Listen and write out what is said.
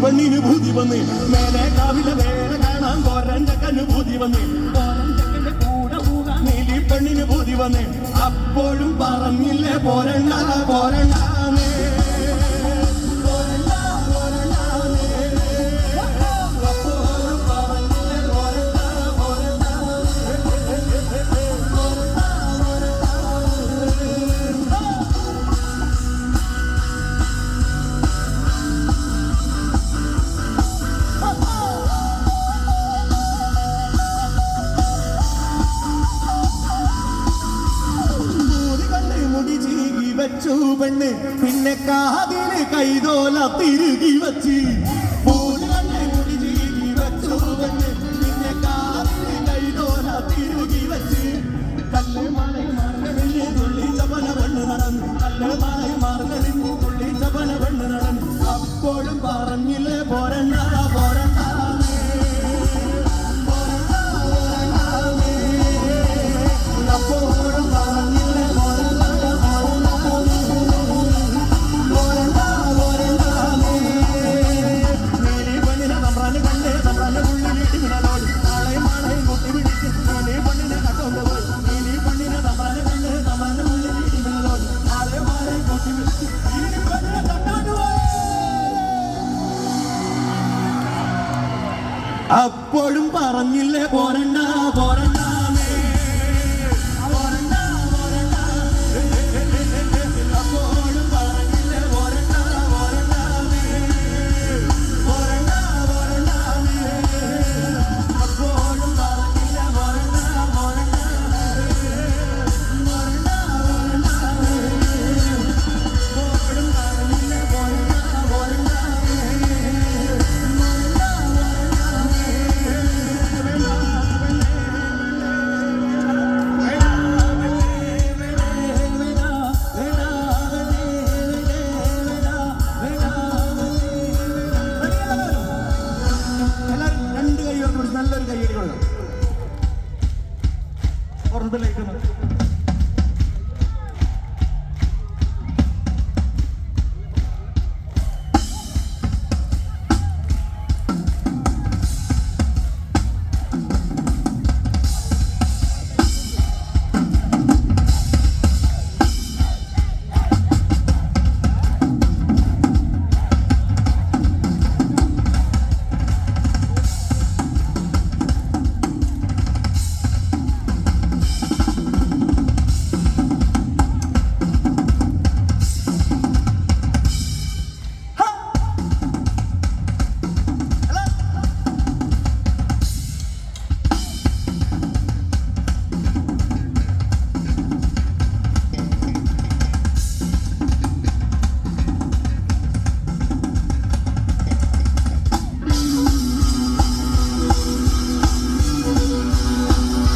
പെണ്ണിന് ഭൂതി വന്ന് മേലെ കാവിലെ വേറെ കാണാൻ കോരഞ്ചക്കന് ഭൂതി വന്ന് കോരഞ്ചക്കന്റെ കൂടെ പോകാൻ നീലി പെണ്ണിന് ഭൂതി വന്ന് അപ്പോഴും പറഞ്ഞില്ലേ പോരണ്ട പോരണ്ടാന്നേ പെണ്ണ് പിന്നെ കാതില് കൈതോല തിരുകി വച്ച് മുടി ചീകി വെച്ചു പെണ്ണ് പിന്നെ കാതില് കൈതോല തിരുകി വച്ച് കല്ല് മലയിൽ മാർഗളിൽ തുള്ളി ചപല പെണ്ണ് നടന്നു കല്ല് മലയിൽ മാർഗളിൽ തുള്ളി ചപല പെണ്ണ് നടന്നു അപ്പോഴും പറഞ്ഞില്ലേ പോരണ്ട പോരണ്ട അപ്പോഴും പറഞ്ഞില്ലേ അപ്പോഴും പറഞ്ഞില്ലേ പോരണ്ട പോരണ്ട അപ്പോഴും പറഞ്ഞില്ലേ പോരണ്ട പോരണ്ട പോരണ്ട പോരണ്ട അപ്പോഴും പറഞ്ഞില്ലേ പോരണ്ട പോരണ്ട പോരണ്ട പോരണ്ട അപ്പോഴും പറഞ്ഞില്ലേ പോരണ്ട പോരണ്ട നല്ലൊരു കൈയടി കൊടുക്കണം. പുറത്തിലേക്ക്